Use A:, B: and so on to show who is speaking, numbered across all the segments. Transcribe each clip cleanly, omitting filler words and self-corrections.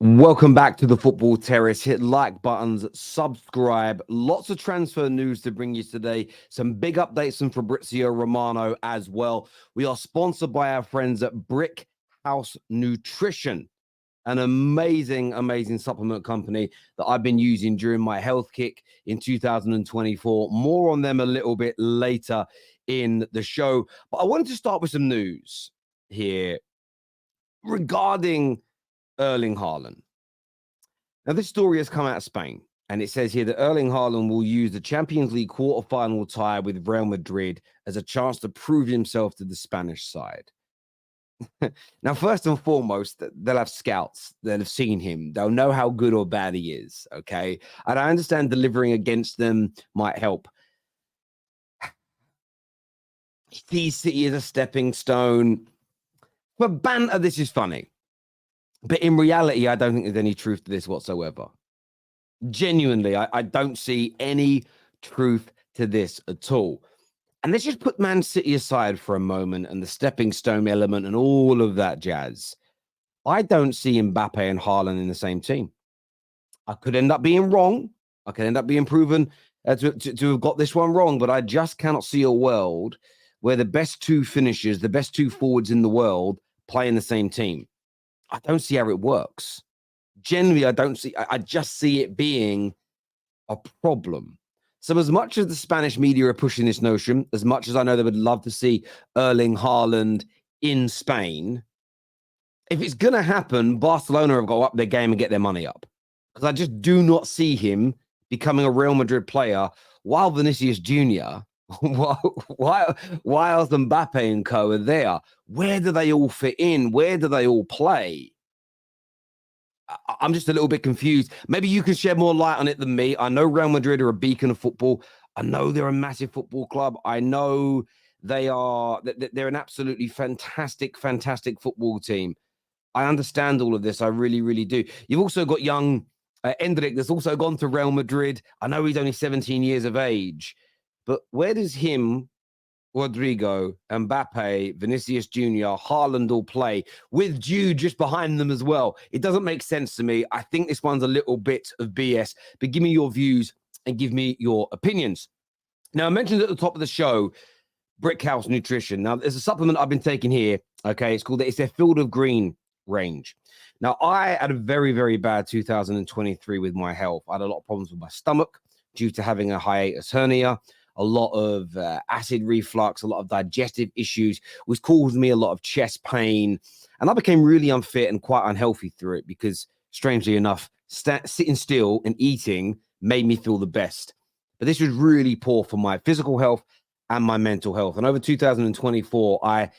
A: Welcome back to the Football Terrace. Hit like buttons, subscribe. Lots of transfer news to bring you today. Some big updates from Fabrizio Romano as well. We are sponsored by our friends at Brick House Nutrition, an amazing supplement company that I've been using during my health kick in 2024. More on them a little bit later in the show. But I wanted to start with some news here regarding Erling Haaland. Now, this story has come out of Spain, and it says here that Erling Haaland will use the Champions League quarter-final tie with Real Madrid as a chance to prove himself to the Spanish side. Now, first and foremost, they'll have scouts that have seen him. They'll know how good or bad he is, okay? And I understand delivering against them might help. He sees a stepping stone. For banter, this is funny. But in reality, I don't think there's any truth to this whatsoever. Genuinely, I don't see any truth to this at all. And let's just put Man City aside for a moment and the stepping stone element and all of that jazz. I don't see Mbappe and Haaland in the same team. I could end up being wrong. I could end up being proven to have got this one wrong, but I just cannot see a world where the best two finishers, the best two forwards in the world play in the same team. I don't see how it works. Generally, I just see it being a problem. So as much as the Spanish media are pushing this notion, as much as I know they would love to see Erling Haaland in Spain, if it's going to happen, Barcelona have got to up their game and get their money up. Because I just do not see him becoming a Real Madrid player while Vinicius Jr., while Mbappe and co are there. Where do they all fit in? Where do they all play? I'm just a little bit confused. Maybe you can shed more light on it than me. I know Real Madrid are a beacon of football. I know they're a massive football club. I know they're an absolutely fantastic football team. I understand all of this. I really do. You've also got young Endrick that's also gone to Real Madrid. I know he's only 17 years of age. But where does him, Rodrigo, Mbappe, Vinicius Jr., Haaland all play with Jude just behind them as well? It doesn't make sense to me. I think this one's a little bit of BS. But give me your views and give me your opinions. Now, I mentioned at the top of the show, Brick House Nutrition. Now, there's a supplement I've been taking here. Okay, it's their Field of Green range. Now, I had a very bad 2023 with my health. I had a lot of problems with my stomach due to having a hiatus hernia. A lot of acid reflux, a lot of digestive issues, which caused me a lot of chest pain. And I became really unfit and quite unhealthy through it because, strangely enough, sitting still and eating made me feel the best. But this was really poor for my physical health and my mental health. And over 2024, I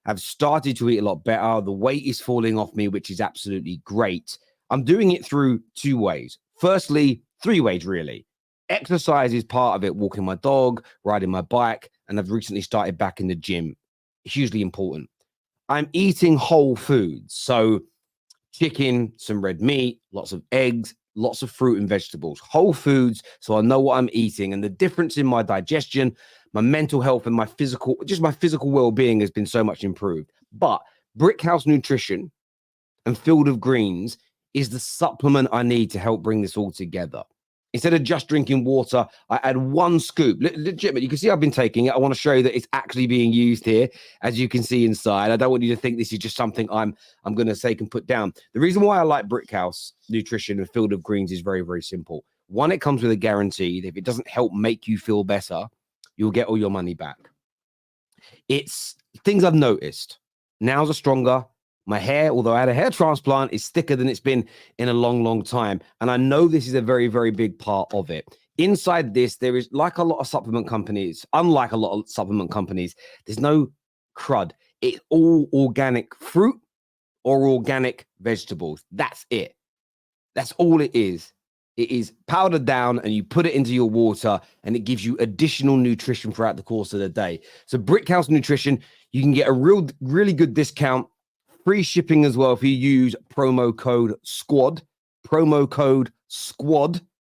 A: have started to eat a lot better. The weight is falling off me, which is absolutely great. I'm doing it through two ways. Firstly, three ways, really. Exercise is part of it, walking my dog, riding my bike, and I've recently started back in the gym. Hugely important. I'm eating whole foods. So chicken, some red meat, lots of eggs, lots of fruit and vegetables. Whole foods, so I know what I'm eating. And the difference in my digestion, my mental health, and my physical well-being has been so much improved. But Brick House Nutrition and Field of Greens is the supplement I need to help bring this all together. Instead of just drinking water, I add one scoop. Legitimate. You can see I've been taking it. I want to show you that it's actually being used here, as you can see inside. I don't want you to think this is just something I'm going to say and put down. The reason why I like Brick House Nutrition and Field of Greens is very simple. One, it comes with a guarantee that if it doesn't help make you feel better, you'll get all your money back. It's things I've noticed. Nails are stronger. My hair, although I had a hair transplant, is thicker than it's been in a long time. And I know this is a very big part of it. Inside this, there is, like a lot of supplement companies, unlike a lot of supplement companies, there's no crud. It's all organic fruit or organic vegetables. That's it. That's all it is. It is powdered down and you put it into your water and it gives you additional nutrition throughout the course of the day. So Brick House Nutrition, you can get a really good discount. Free shipping as well if you use promo code SQUAD.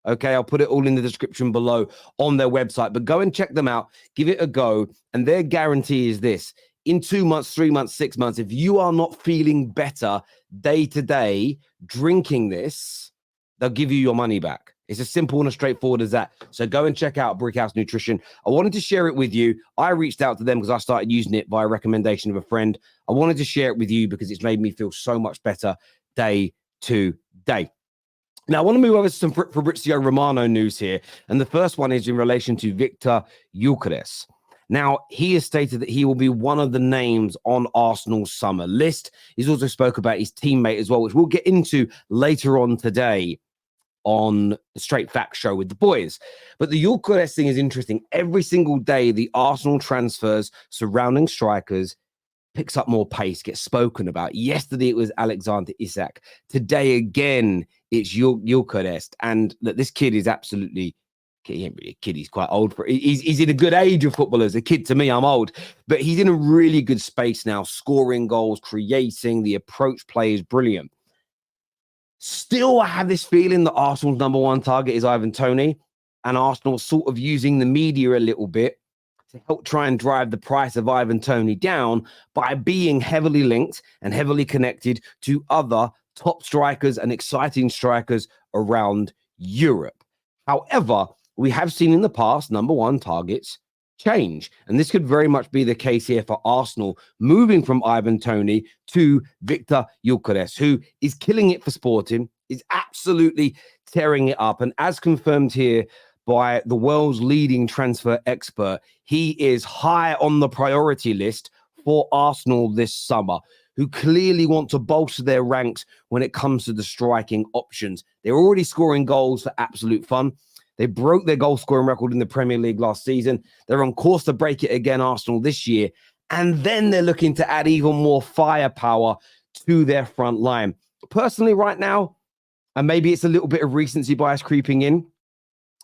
A: Okay, I'll put it all in the description below on their website. But go and check them out. Give it a go. And their guarantee is this. in 2 months, 3 months, 6 months, if you are not feeling better day to day drinking this, they'll give you your money back. It's as simple and as straightforward as that. So go and check out Brickhouse Nutrition. I wanted to share it with you. I reached out to them because I started using it by recommendation of a friend. I wanted to share it with you because it's made me feel so much better day to day. Now, I want to move over to some Fabrizio Romano news here. And the first one is in relation to Viktor Gyokeres. Now, he has stated that he will be one of the names on Arsenal's summer list. He's also spoke about his teammate as well, which we'll get into later on today on the Straight Facts show with the boys. But the Gyokeres thing is interesting. Every single day, the Arsenal transfers surrounding strikers picks up more pace, gets spoken about. Yesterday, it was Alexander Isak. Today, again, it's Gyokeres. And look, this kid is absolutely, he ain't really a kid, he's quite old. He's in a good age of footballers. A kid to me, I'm old. But he's in a really good space now, scoring goals, creating. The approach play is brilliant. Still, I have this feeling that Arsenal's number one target is Ivan Toney, and Arsenal sort of using the media a little bit to help try and drive the price of Ivan Toney down by being heavily linked and heavily connected to other top strikers and exciting strikers around Europe. However, we have seen in the past number one targets change. And this could very much be the case here for Arsenal, moving from Ivan Toney to Viktor Gyokeres, who is killing it for Sporting, is absolutely tearing it up. And as confirmed here by the world's leading transfer expert, he is high on the priority list for Arsenal this summer, who clearly want to bolster their ranks when it comes to the striking options. They're already scoring goals for absolute fun. They broke their goal scoring record in the Premier League last season. They're on course to break it again, Arsenal, this year. And then they're looking to add even more firepower to their front line. Personally, right now, and maybe it's a little bit of recency bias creeping in,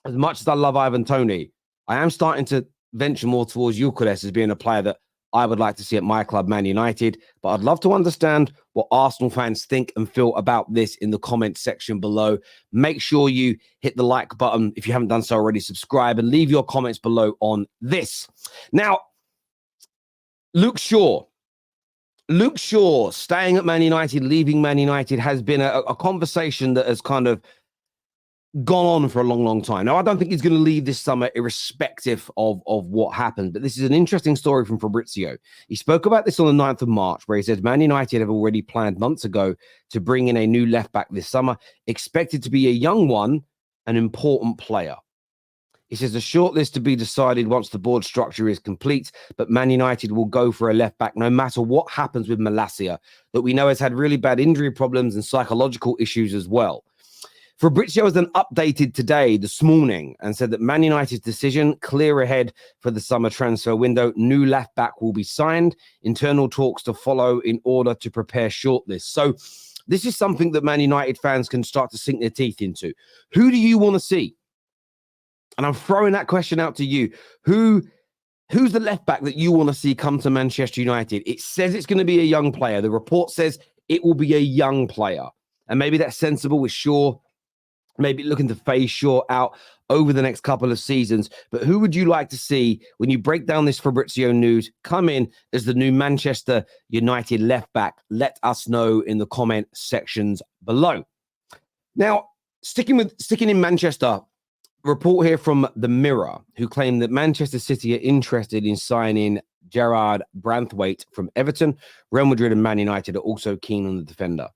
A: as much as I love Ivan Toney, I am starting to venture more towards Gyokeres as being a player that I would like to see at my club, Man United. But I'd love to understand what Arsenal fans think and feel about this in the comments section below. Make sure you hit the like button if you haven't done so already. Subscribe and leave your comments below on this. Now, Luke Shaw staying at Man United, leaving Man United has been a conversation that has kind of gone on for a long, long time. Now, I don't think he's going to leave this summer irrespective of what happened, but this is an interesting story from Fabrizio. He spoke about this on the 9th of March, where he says Man United have already planned months ago to bring in a new left-back this summer, expected to be a young one, an important player. He says the shortlist to be decided once the board structure is complete, but Man United will go for a left-back no matter what happens with Malacia, that we know has had really bad injury problems and psychological issues as well. Fabrizio has then updated today, this morning, and said that Man United's decision, clear ahead for the summer transfer window. New left back will be signed. Internal talks to follow in order to prepare shortlists. So this is something that Man United fans can start to sink their teeth into. Who do you want to see? And I'm throwing that question out to you. Who's the left back that you want to see come to Manchester United? It says it's going to be a young player. The report says it will be a young player. And maybe that's sensible with Shaw. Maybe looking to phase Shaw out over the next couple of seasons. But who would you like to see, when you break down this Fabrizio news, come in as the new Manchester United left back? Let us know in the comment sections below. Now, sticking in Manchester, report here from the Mirror, who claimed that Manchester City are interested in signing Gerard Branthwaite from Everton. Real Madrid and Man United are also keen on the defender.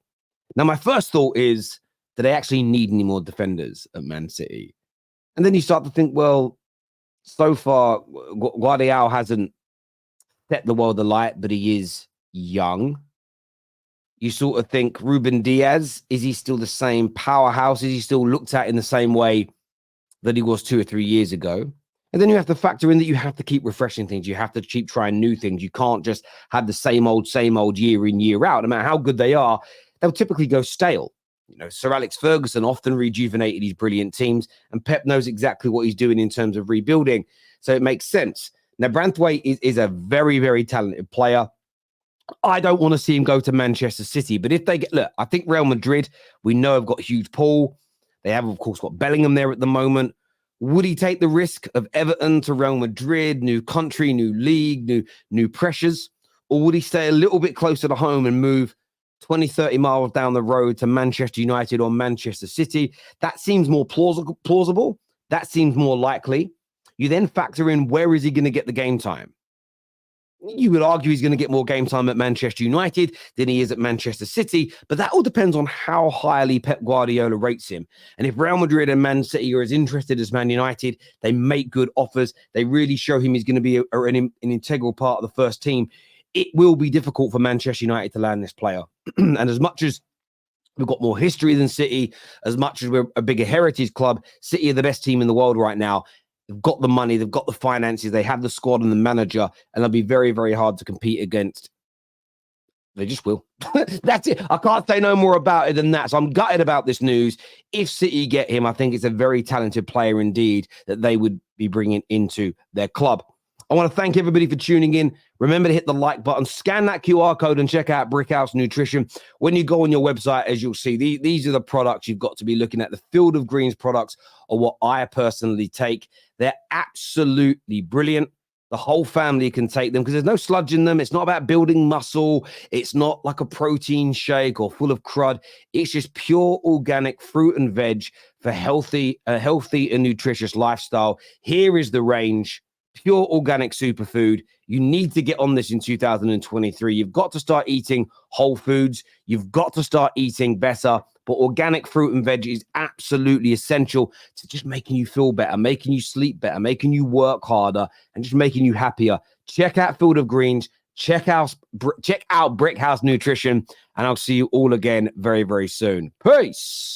A: Now, my first thought is, do they actually need any more defenders at Man City? And then you start to think, well, so far, Guardiola hasn't set the world alight, but he is young. You sort of think, Ruben Diaz, is he still the same powerhouse? Is he still looked at in the same way that he was 2 or 3 years ago? And then you have to factor in that you have to keep refreshing things. You have to keep trying new things. You can't just have the same old year in, year out. No matter how good they are, they'll typically go stale. You know, Sir Alex Ferguson often rejuvenated his brilliant teams, and Pep knows exactly what he's doing in terms of rebuilding. So it makes sense. Now, Branthwaite is a very, very talented player. I don't want to see him go to Manchester City, but if they get, look, I think Real Madrid, we know have got huge pull. They have, of course, got Bellingham there at the moment. Would he take the risk of Everton to Real Madrid, new country, new league, new pressures? Or would he stay a little bit closer to home and move 20, 30 miles down the road to Manchester United or Manchester City? That seems more plausible. That seems more likely. You then factor in, where is he going to get the game time? You would argue he's going to get more game time at Manchester United than he is at Manchester City, but that all depends on how highly Pep Guardiola rates him. And if Real Madrid and Man City are as interested as Man United, they make good offers, they really show him he's going to be an integral part of the first team, it will be difficult for Manchester United to land this player. And as much as we've got more history than City, as much as we're a bigger heritage club, City are the best team in the world right now. They've got the money, they've got the finances, they have the squad and the manager, and they'll be very, very hard to compete against. They just will. That's it. I can't say no more about it than that. So I'm gutted about this news. If City get him, I think it's a very talented player indeed that they would be bringing into their club. I want to thank everybody for tuning in. Remember to hit the like button, scan that QR code, and check out Brickhouse Nutrition. When you go on your website, as you'll see, these are the products you've got to be looking at. The Field of Greens products are what I personally take. They're absolutely brilliant. The whole family can take them because there's no sludge in them. It's not about building muscle. It's not like a protein shake or full of crud. It's just pure organic fruit and veg for a healthy and nutritious lifestyle. Here is the range. Pure organic superfood. You need to get on this in 2023. You've got to start eating whole foods. You've got to start eating better. But organic fruit and veg is absolutely essential to just making you feel better, making you sleep better, making you work harder, and just making you happier. Check out Field of Greens. Check out Brickhouse Nutrition. And I'll see you all again very, very soon. Peace.